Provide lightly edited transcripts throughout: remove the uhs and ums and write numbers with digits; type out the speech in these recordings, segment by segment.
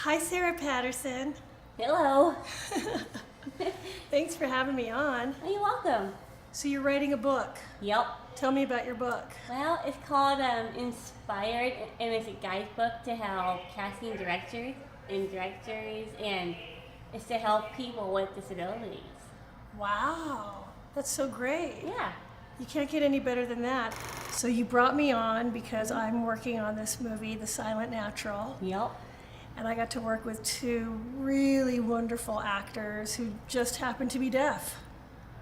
Hi, Sarah Patterson. Hello. Thanks for having me on. You're welcome. So you're writing a book. Yep. Tell me about your book. Well, it's called Inspired, and it's a guidebook to help casting directors, and it's to help people with disabilities. Wow, that's so great. Yeah. You can't get any better than that. So you brought me on because I'm working on this movie, The Silent Natural. Yep. And I got to work with two really wonderful actors who just happen to be deaf.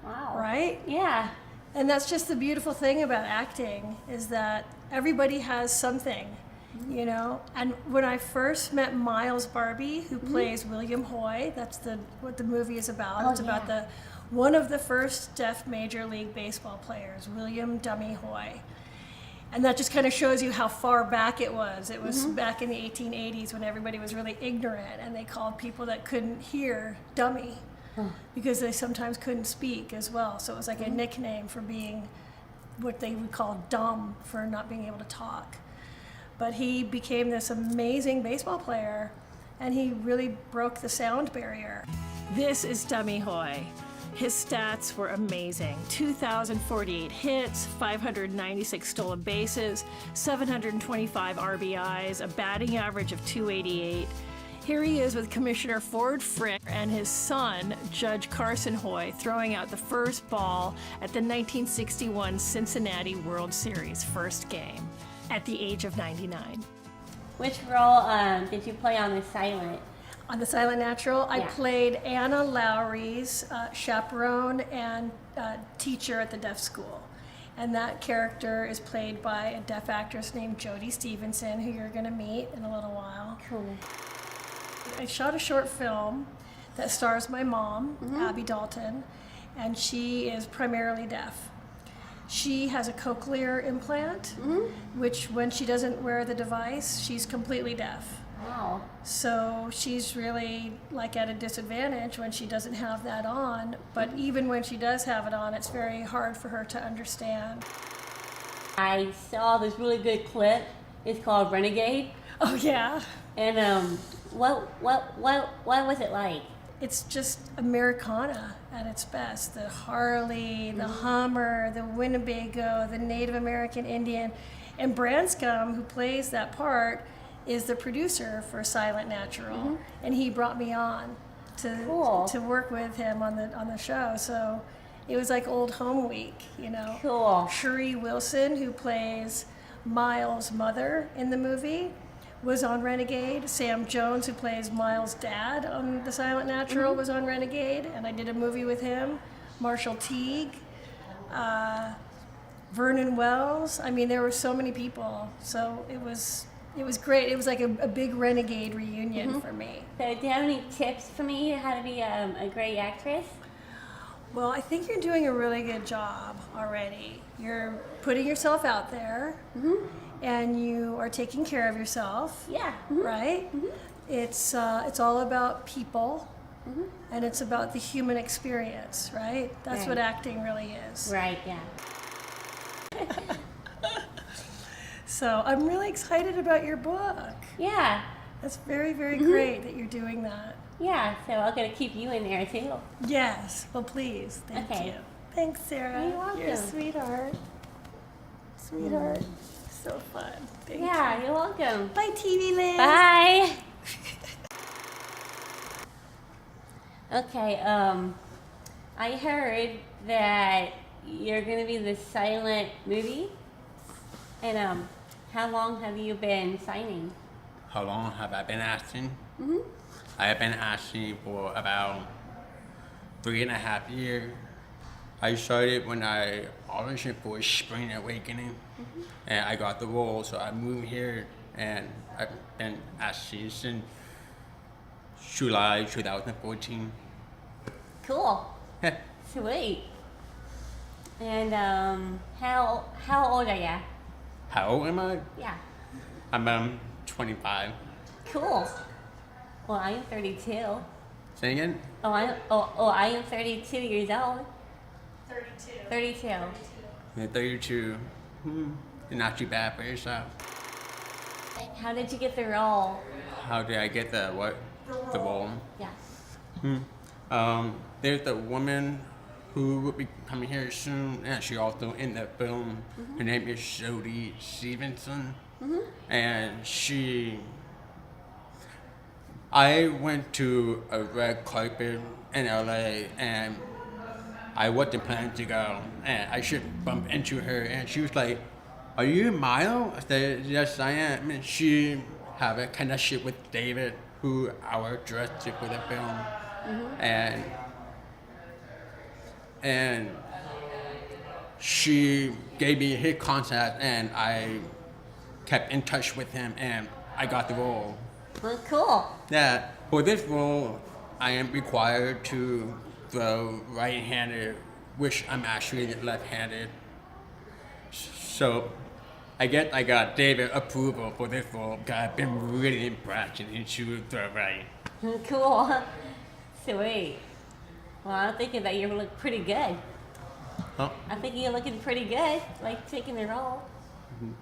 Wow. Right? Yeah. And that's just the beautiful thing about acting, is that everybody has something, you know? And when I first met Miles Barbee, who plays William Hoy, that's what the movie is about. Oh, it's about one of the first deaf Major League Baseball players, William Dummy Hoy. And that just kind of shows you how far back it was. It was back in the 1880s when everybody was really ignorant, and they called people that couldn't hear dummy because they sometimes couldn't speak as well. So it was like a nickname for being what they would call dumb, for not being able to talk. But he became this amazing baseball player, and he really broke the sound barrier. This is Dummy Hoy. His stats were amazing. 2,048 hits, 596 stolen bases, 725 RBIs, a batting average of 288. Here he is with Commissioner Ford Frick and his son, Judge Carson Hoy, throwing out the first ball at the 1961 Cincinnati World Series first game at the age of 99. Which role did you play on The Silent? On The Silent Natural, I Yeah. played Anna Lowry's chaperone and teacher at the deaf school. And that character is played by a deaf actress named Jody Stevenson, who you're going to meet in a little while. Cool. I shot a short film that stars my mom, Abby Dalton, and she is primarily deaf. She has a cochlear implant, which when she doesn't wear the device, she's completely deaf. Wow. So she's really like at a disadvantage when she doesn't have that on, but even when she does have it on, it's very hard for her to understand. I saw this really good clip. It's called Renegade. Oh yeah? And what was it like? It's just Americana at its best. The Harley, the Hummer, the Winnebago, the Native American Indian. And Branscombe, who plays that part, is the producer for Silent Natural, and he brought me on to work with him on the show. So it was like old home week, you know. Cool. Cherie Wilson, who plays Miles' mother in the movie, was on Renegade. Sam Jones, who plays Miles' dad on The Silent Natural, was on Renegade, and I did a movie with him. Marshall Teague, Vernon Wells. I mean, there were so many people. So it was great. It was like a big Renegade reunion for me. So do you have any tips for me how to be a great actress? Well, I think you're doing a really good job already. You're putting yourself out there, and you are taking care of yourself. Yeah. Right? It's all about people, and it's about the human experience, right? That's what acting really is. Right, yeah. So I'm really excited about your book. Yeah. That's very, very great that you're doing that. Yeah, so I'm going to keep you in there too. Yes. Well, please. Thank you. Thanks, Sarah. You're welcome. You're a sweetheart. Sweetheart. So fun. Thank you. Yeah, you're welcome. Bye, TV Liz. Bye. Okay, I heard that you're going to be the silent movie. And how long have you been signing? How long have I been acting? I have been acting for about 3.5 years. I started when I auditioned for Spring Awakening, and I got the role, so I moved here, and I've been acting since July 2014. Cool. Sweet. And how old are you? How old am I? Yeah. I'm 25. Cool. Well, I am 32. Say again? I am 32 years old. 32. 32. You're 32. Not too bad for yourself. How did you get the role? How did I get the what? The role? Yeah. There's a woman who will be coming here soon, and she also in the film. Her name is Jody Stevenson, and I went to a red carpet in LA, and I wasn't planning to go, and I should bump into her, and she was like, "Are you Mile?" I said, "Yes, I am." And she have a connection with David, who our director for the film, and she gave me his contact, and I kept in touch with him, and I got the role. Well, cool. Yeah, for this role, I am required to throw right-handed, which I'm actually left-handed. So I guess I got David approval for this role because I've been really practicing to throw right. Cool. Sweet. Well, I'm thinking that you look pretty good. Huh? I think you're looking pretty good, like taking the role.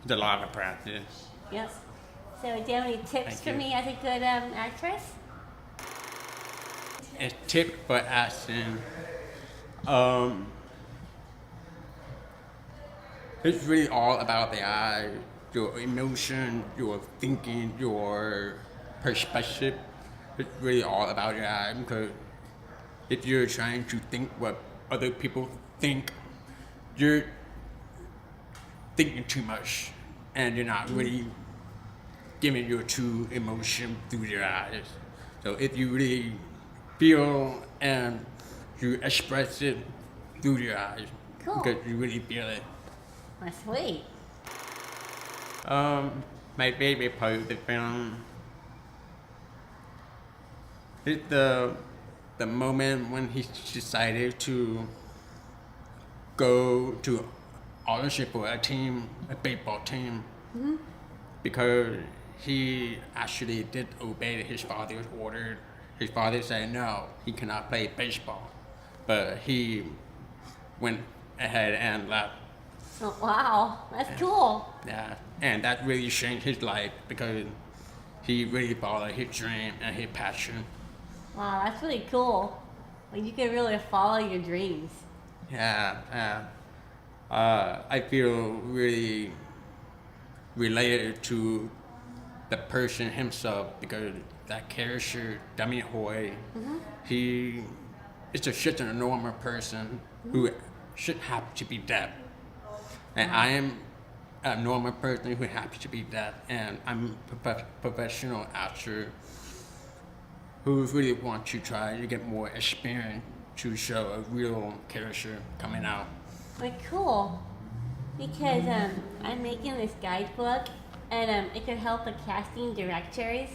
It's a lot of practice. Yep. So, do you have any tips Thank for you. me as a good actress? A tip for acting. It's really all about the eye, your emotion, your thinking, your perspective. It's really all about your eye, because if you're trying to think what other people think, you're thinking too much, and you're not really giving your true emotion through your eyes. So if you really feel and you express it through your eyes, Cool. because you really feel it. Well, sweet. My favorite part of the film is the moment when he decided to go to audition for a baseball team, because he actually did obey his father's order. His father said no, he cannot play baseball, but he went ahead and left. Oh, wow, that's cool. Yeah, and that really changed his life, because he really followed his dream and his passion. Wow, that's really cool. Like, you can really follow your dreams. Yeah. I feel really related to the person himself, because that character, Dummy Hoy, he is just a normal person who should have to be deaf. And I am a normal person who happens to be deaf, and I'm a professional actor who really want to try to get more experience to show a real character coming out. Like, cool. Because I'm making this guidebook, and it could help the casting directors.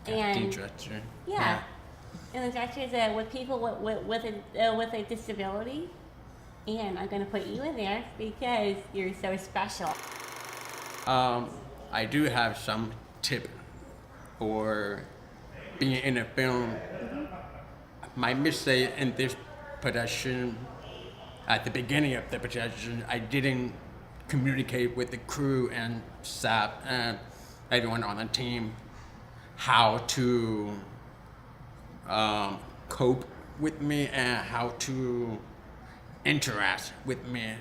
Casting director. Yeah. And the directors with people with a disability. And I'm gonna put you in there because you're so special. I do have some tip for being in a film. My mistake in this production, at the beginning of the production, I didn't communicate with the crew and staff and everyone on the team how to cope with me and how to interact with me,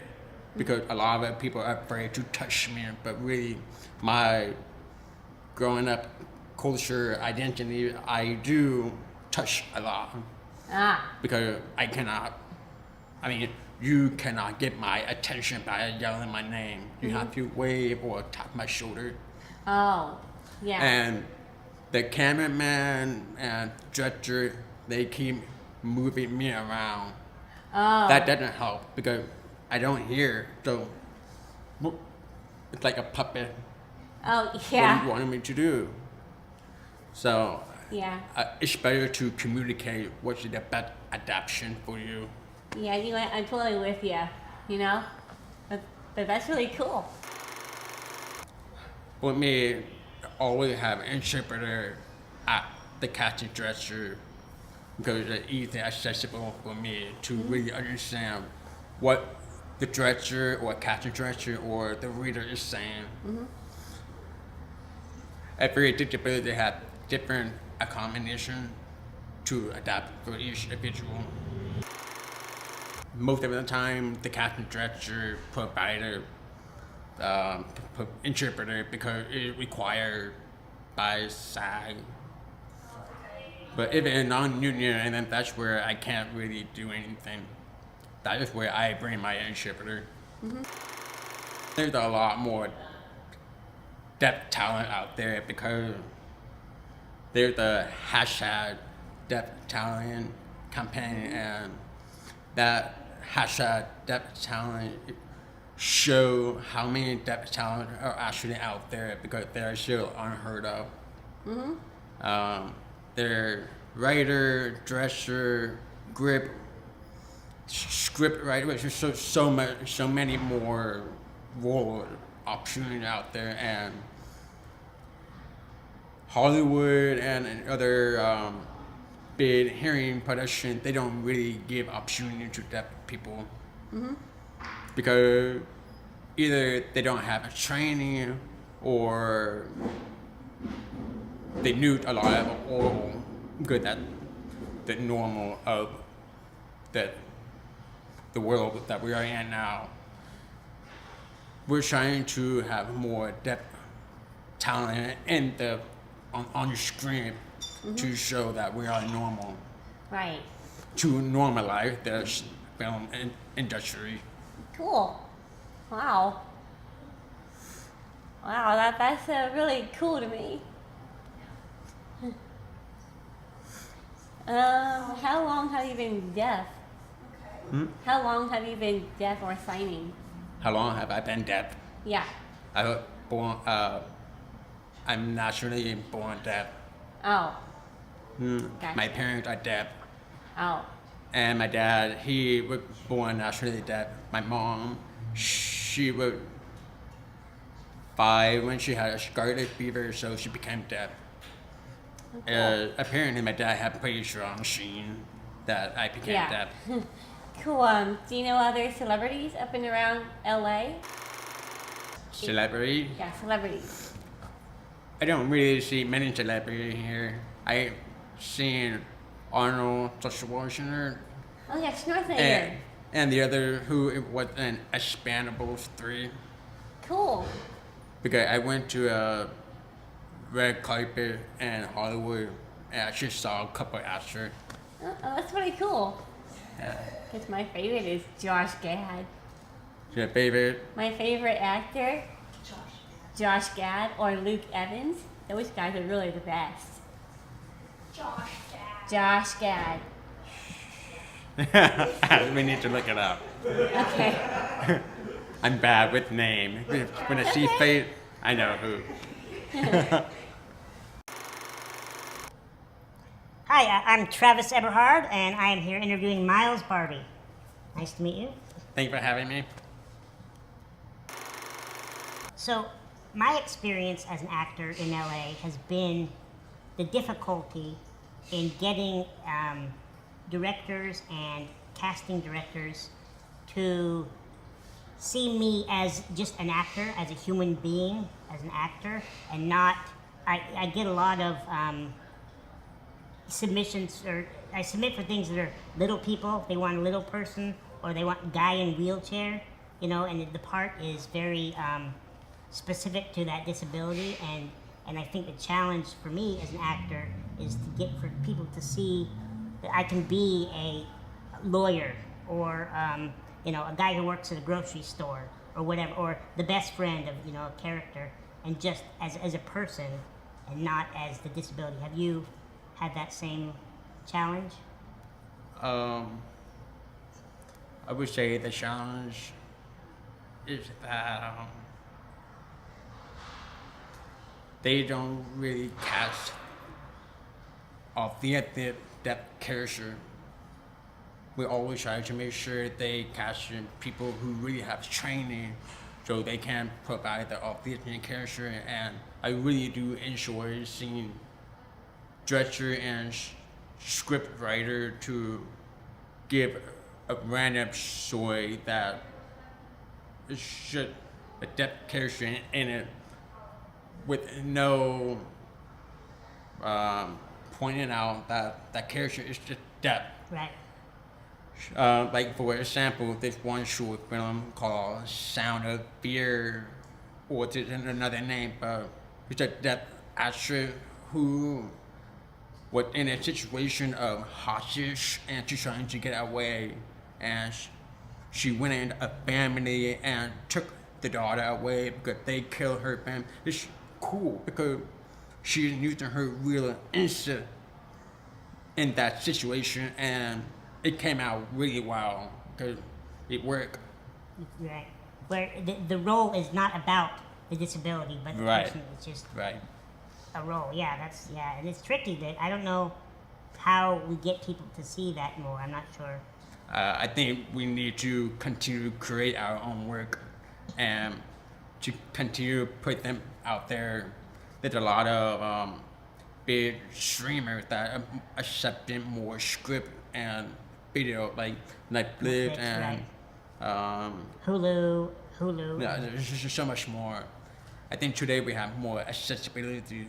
because a lot of people are afraid to touch me, but really my growing up culture identity, I do touch a lot, because you cannot get my attention by yelling my name. You have to wave or tap my shoulder. Oh, yeah. And the cameraman and director, they keep moving me around. Oh. That doesn't help, because I don't hear, so it's like a puppet. Oh, What yeah. you wanted me to do. So Yeah. it's better to communicate what's the best adaptation for you. Yeah, I'm totally with you, you know? But that's really cool. For me, always have an interpreter at the casting director, because it's easily accessible for me to really understand what the director or casting director or the reader is saying. every disability have different accommodation to adapt for each individual. Most of the time, the casting director provided interpreter because it required by SAG. But if it's non-union, and then that's where I can't really do anything. That is where I bring my interpreter. There's a lot more deaf talent out there because there's the hashtag deaf talent campaign, and that hashtag deaf talent show how many deaf talent are actually out there because they're still unheard of. They're writer, dresser, grip, script writer, which is so many more role opportunities out there, and Hollywood and other big hearing production, they don't really give opportunity to deaf people because either they don't have a training or they knew a lot of oral good at the normal of the world that we are in now. We're trying to have more deaf talent in on the screen to show that we are normal. Right. To normalize the film industry. Cool. Wow. Wow, that's really cool to me. How long have you been deaf? How long have you been deaf or signing? How long have I been deaf? Yeah. I was born. I'm naturally born deaf. Oh. Gotcha. My parents are deaf, Oh. and my dad, he was born naturally deaf. My mom, she was 5 when she had a scarlet fever, so she became deaf. Apparently, my dad had pretty strong gene that I became deaf. Cool. Do you know other celebrities up and around LA? Celebrity? Yeah, celebrities. I don't really see many celebrities here. I seen Arnold Schwarzenegger Oh yeah, Schwarzenegger. and the other who was in Expendables 3. Cool. Because I went to a red carpet in Hollywood and I actually saw a couple of actors. Oh, that's pretty cool. Yeah. Because my favorite is Josh Gad. Your favorite? My favorite actor, Josh Gad or Luke Evans. Those guys are really the best. Josh Gad. We need to look it up. Okay. I'm bad with name. When I see face, I know who. Hi, I'm Travis Eberhard, and I am here interviewing Miles Barbee. Nice to meet you. Thank you for having me. So, my experience as an actor in LA has been the difficulty in getting directors and casting directors to see me as just an actor, as a human being, as an actor, and not. I get a lot of submissions, or I submit for things that are little people. They want a little person, or they want a guy in wheelchair, you know, and the part is very specific to that disability, and I think the challenge for me as an actor is to get for people to see that I can be a lawyer, or you know, a guy who works at a grocery store, or whatever, or the best friend of, you know, a character, and just as a person, and not as the disability. Have you had that same challenge? I would say the challenge is that they don't really cast authentic deaf character. We always try to make sure they cast people who really have training so they can provide the authentic character, and I really do enjoy seeing director and script writer to give a random story that is just a deaf character in it with no pointing out that that character is just deaf. Right. Like for example, there's one short film called Sound of Fear, or there's another name, but it's a deaf actor who was in a situation of hostage and she's trying to get away, and she went in a family and took the daughter away because they killed her family. It's cool because she's using her real instinct in that situation, and it came out really well because it worked. Right. Where the role is not about the disability, but the Right. person is just Right. a role. Yeah, and it's tricky. That I don't know how we get people to see that more. I'm not sure. I think we need to continue to create our own work and to continue to put them out there. There's a lot of big streamers that are accepting more script and video, like Netflix Netflix, and Hulu. yeah, there's just so much more. I think today we have more accessibility,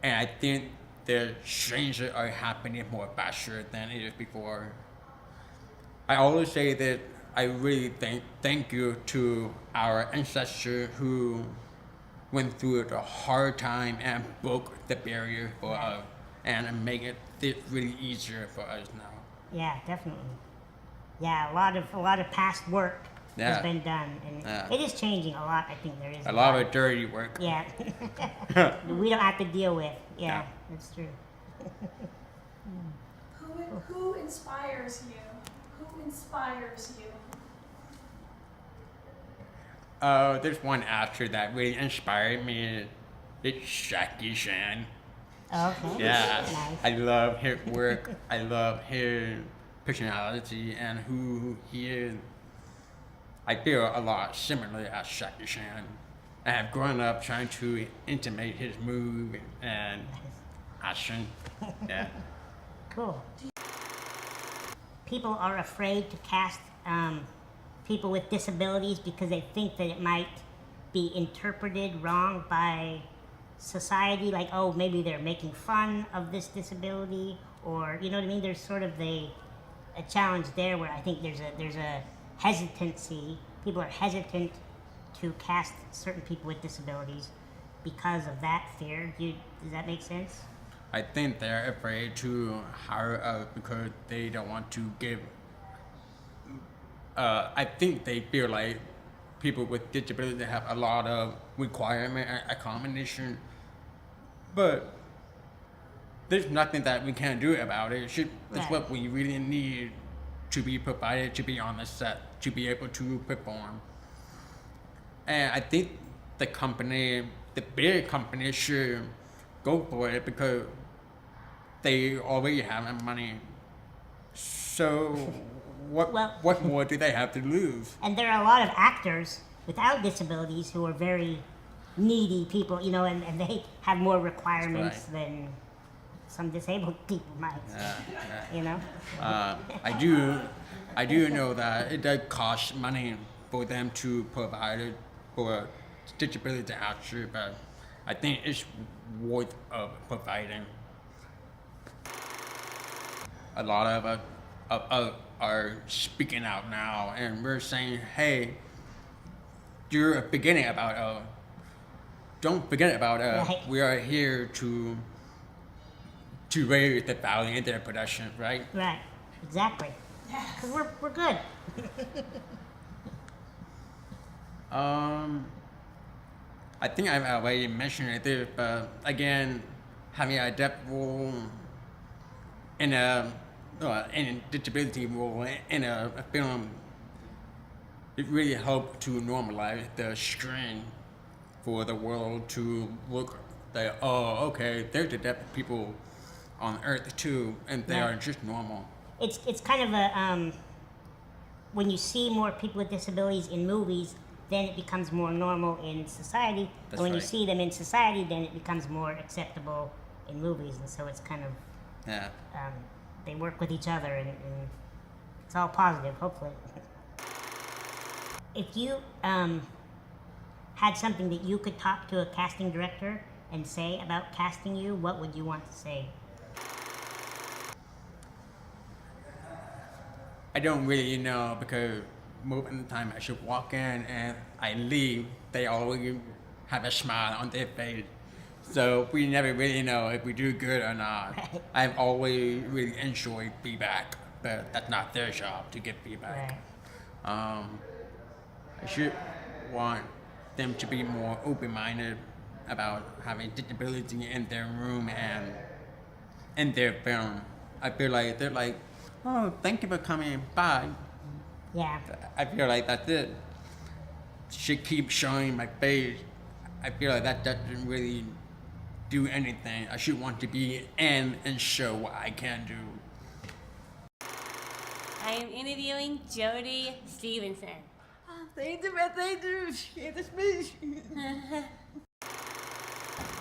and I think the changes are happening more faster than it is before. I always say that I really thank you to our ancestors who went through the hard time and broke the barrier for us and make it really easier for us now. Yeah, definitely. Yeah, a lot of past work has Yeah. been done, and Yeah. it is changing a lot. I think there is A lot of dirty work. Yeah, we don't have to deal with. Yeah, Yeah. that's true. Who inspires you? Who inspires you? There's one actor that really inspired me. It's Jackie Chan. Okay. Yeah, Nice. I love his work. I love his personality and who he is. I feel a lot similar as Jackie Chan. I have grown up trying to intimate his move and action. Yeah. Cool. People are afraid to cast people with disabilities because they think that it might be interpreted wrong by society, like, oh, maybe they're making fun of this disability, or you know what I mean. There's sort of a challenge there where I think there's a hesitancy. People are hesitant to cast certain people with disabilities because of that fear. Does that make sense? I think they're afraid to hire us because they don't want to give. I think they feel like people with disabilities have a lot of requirement and accommodation, but there's nothing that we can do about it. It's Right. what we really need to be provided to be on the set, to be able to perform. And I think the big company should go for it because they already have money. So what more do they have to lose? And there are a lot of actors without disabilities who are very needy people, you know, and they have more requirements That's than some disabled people might, you know? I do know that it does cost money for them to provide it for disability actor, but I think it's worth of providing. A lot of us are speaking out now, and we're saying, hey, you're forgetting about us. Don't forget about us. Right. We are here to raise the value in their production, right? Right, exactly. Because we're good. I think I've already mentioned it, but again, having a deaf role in a disability role in a film, it really helped to normalize the screen for the world to look like, oh, okay, there's the deaf people on Earth too, and they Right. are just normal. It's kind of a, when you see more people with disabilities in movies, then it becomes more normal in society. That's But when you right. see them in society, then it becomes more acceptable in movies. And so it's kind of, Yeah. they work with each other, and it's all positive, hopefully. If you had something that you could talk to a casting director and say about casting you, what would you want to say? I don't really know because most of the time I should walk in and I leave, they always have a smile on their face. So we never really know if we do good or not. Right. I've always really enjoyed feedback, but that's not their job to get feedback. Right. I should want them to be more open-minded about having disability in their room and in their film. I feel like they're like, oh, thank you for coming by. Yeah. I feel like that's it. Should keep showing my face. I feel like that doesn't really do anything. I should want to be in and show what I can do. I am interviewing Jody Stevenson. Thank you. It's me.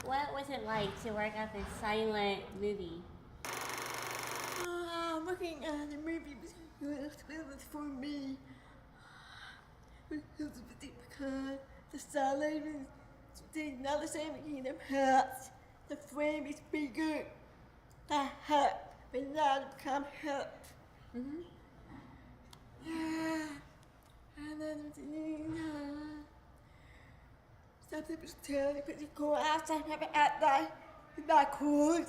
What was it like to work on this silent movie? Looking at the movie was for me. Because the silent is not the same in the past. The frame is bigger. The heart will not become hurt. Mm-hmm. Yeah. And then some people tell me to go outside and have it at night. It's not cool.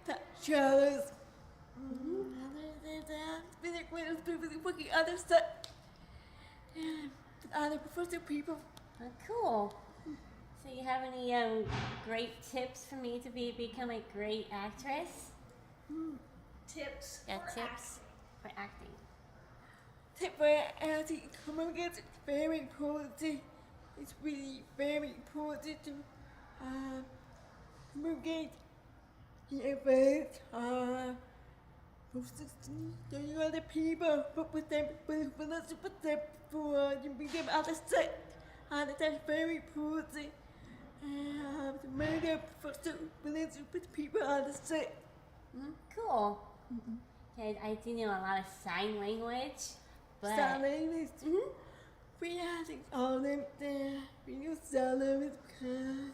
That jealous. Really working other stuff. And other professional people. Oh, cool. So you have any great tips for me to become a great actress? Tips. Yeah, for tips for acting. Tip for acting. Communication is very important. It's really very important to communicate in advance. To other people, but with them, with them for you bring them out of sight. That's very important. To make them for with people out of sight. Cool. Okay, I do know a lot of sign language, but Sign language. We have all of them there. We use sign language because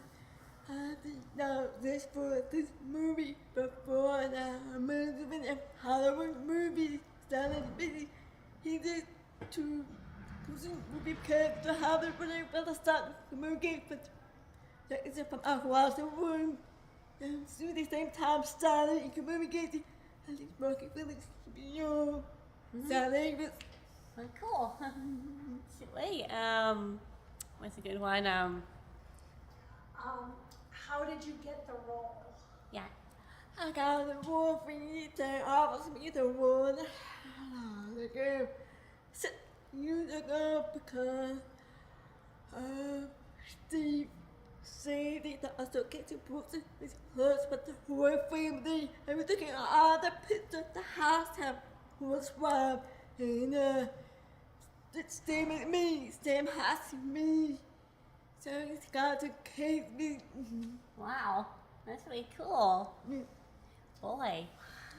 I didn't know this for this movie before. I'm moving a Hollywood movie. Sign language. He did to movie because the Hollywood when I start the movie, but that is from across the room. And do the same time silent and communicate. I think market village beyond sign language. oh, cool. Wait, what's a good one? How did you get the role? Yeah. I got the role for you. They offers me the role. The girl said you the girl because Steve said that I still get to put his husband, the whole family. I was looking at all the pictures, the house have was wild and it's same as me, same house as me. So it's got to keep me. Wow, that's really cool. Boy,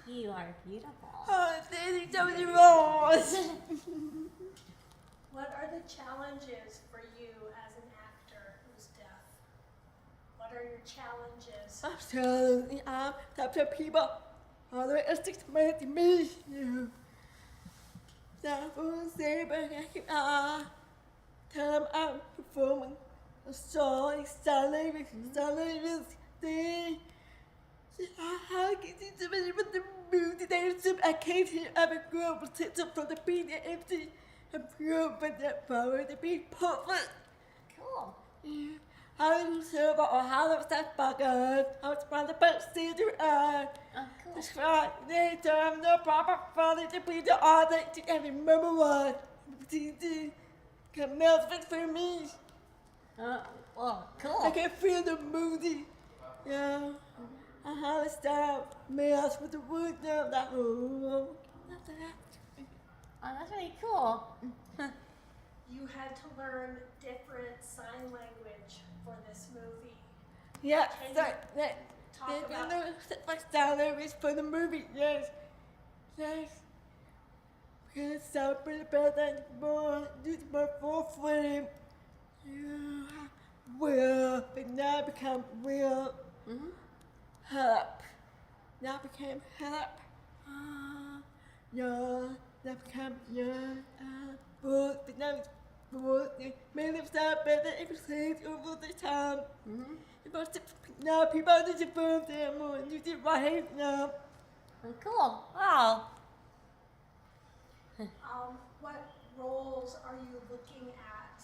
you are beautiful. Oh, there's so many roles. What are the challenges for you as an actor who's deaf? What are your challenges? I'm telling top to people. All the way to 6 months to me. That was there, but I can tell them I'm performing a song, silent, thing. How can you do it with the mood? I can't hear every girl protect them from the being empty. I'm pure, but that power to be perfect. Cool. Yeah. How do you serve or how do that bugger? How it's from the best theater. Oh, cool. That's right. They term the proper father to be the author to every remember what. Come melt for me. Well, cool. I can feel the moody. Yeah. I have to stop mess with the wood now. That Oh, that's really cool. you had to learn different sign language for this movie. Yeah, Talk about my sign language for the movie. Yes. Because I'm pretty bad at more, use my full frame. you will, but now become will help. Now became help. Yeah, now become yeah, but now it's many of that better everything over the time. Now people need to move them more. You did right now. Oh, cool. Wow. What roles are you looking at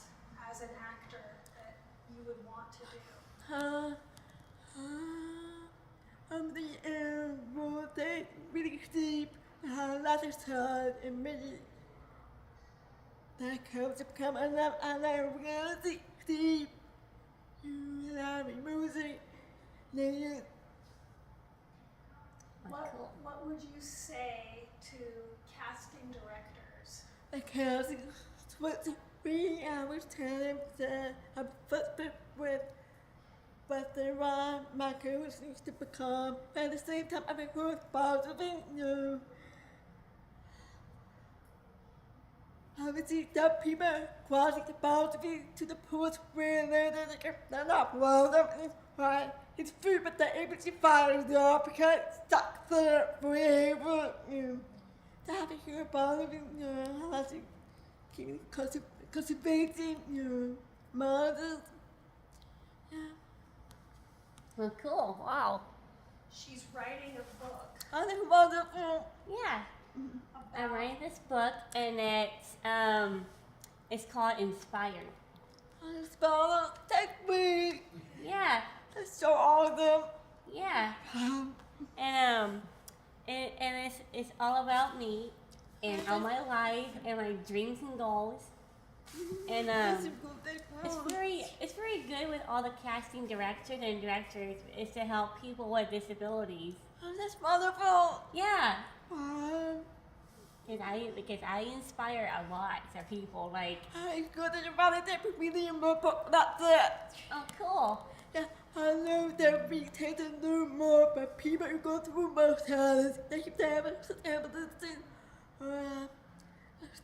as an actor that you would want to do? The role that really deep, lots of time, and many that comes to become another reality deep. You love music. What would you say to casting directors? The casting, what I was telling them that I'm first with, but there are my girls needs to become. At the same time, I'm a girl positive, I would see that people crossing the boundary to the point where they're not well, right? It's free, but they're able to find it out because it's stuck there forever. To have to hear about it, I like to keep it cultivating, mothers. Yeah. Well, cool. Wow. She's writing a book. Oh, that's wonderful. Yeah. I'm writing this book, and it's called Inspired. Inspired. Take me. Yeah. That's so awesome. Yeah. And it's all about me and all my life and my dreams and goals. And it's very good with all the casting directors and directors is to help people with disabilities. Oh, that's wonderful. Yeah. Wow. Because I inspire a lot of people. Like, I got it about it really in my book. That's it. oh, cool. Yeah, I know that we tend to know more about people who go through most times. They keep having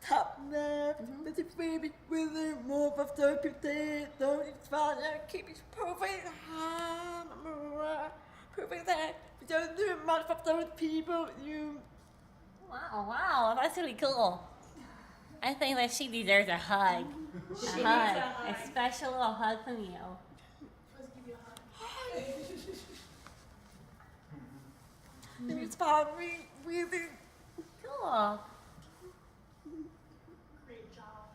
top left, but the baby will learn more of the people there. Don't inspire, keep it perfect. Perfect that. We don't do much of those people. Wow, that's really cool. I think that she deserves a hug. She a hug. A special little hug from you. Let's give you a hug. You inspire me, really. Cool. Great job.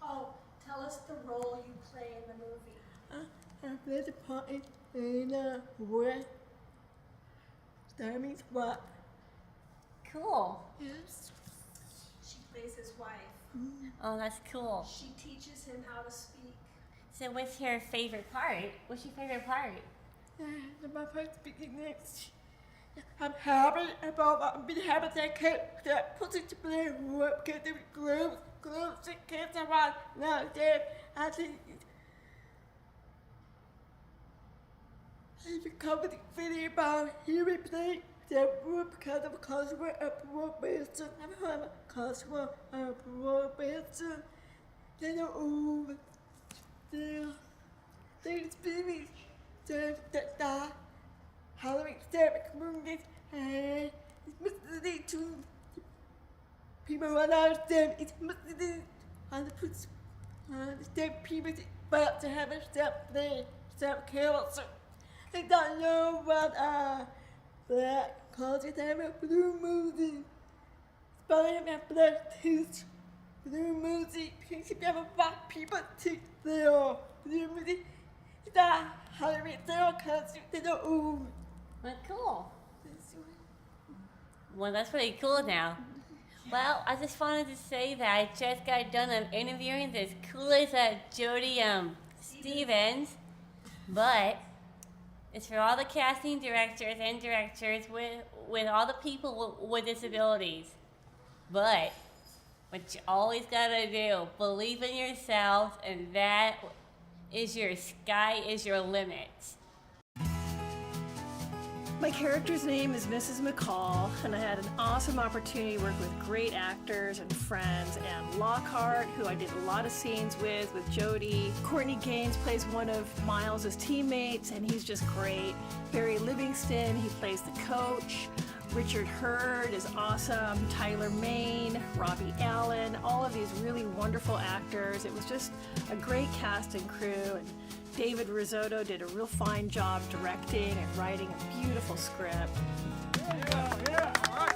Oh, tell us the role you play in the movie. I play the part in where. That means what? Cool. Yes. She plays his wife. Oh, that's cool. She teaches him how to speak. So what's your favorite part? What's your favorite part? My first speaking next. I'm happy about being happy that puts it to play work because there were gloves that kids around now there. I think I've covered the video about hearing play that were because of customer appropriation. I've heard of customer appropriation. They know over they're speaking that how to accept communities and it's mostly to people who understand it's mostly on the puts understand people but to have a self-care. They don't know what black culture they have a blue music. Spelling have black teeth. Blue music, because if you have a black people teach their blue music, it's not how to make their culture, they don't own. Well, cool. Well, that's pretty cool now. Well, I just wanted to say that I just got done interviewing this coolest Jody Stevens, but it's for all the casting directors and directors with all the people with disabilities. But what you always gotta do, believe in yourself, and that is your sky is your limit. My character's name is Mrs. McCall, and I had an awesome opportunity to work with great actors and friends. And Lockhart, who I did a lot of scenes with Jody. Courtney Gaines plays one of Miles's teammates, and he's just great. Barry Livingston, he plays the coach. Richard Hurd is awesome. Tyler Main, Robbie Allen, all of these really wonderful actors. It was just a great cast and crew. And David Risotto did a real fine job directing and writing a beautiful script. Yeah, all right.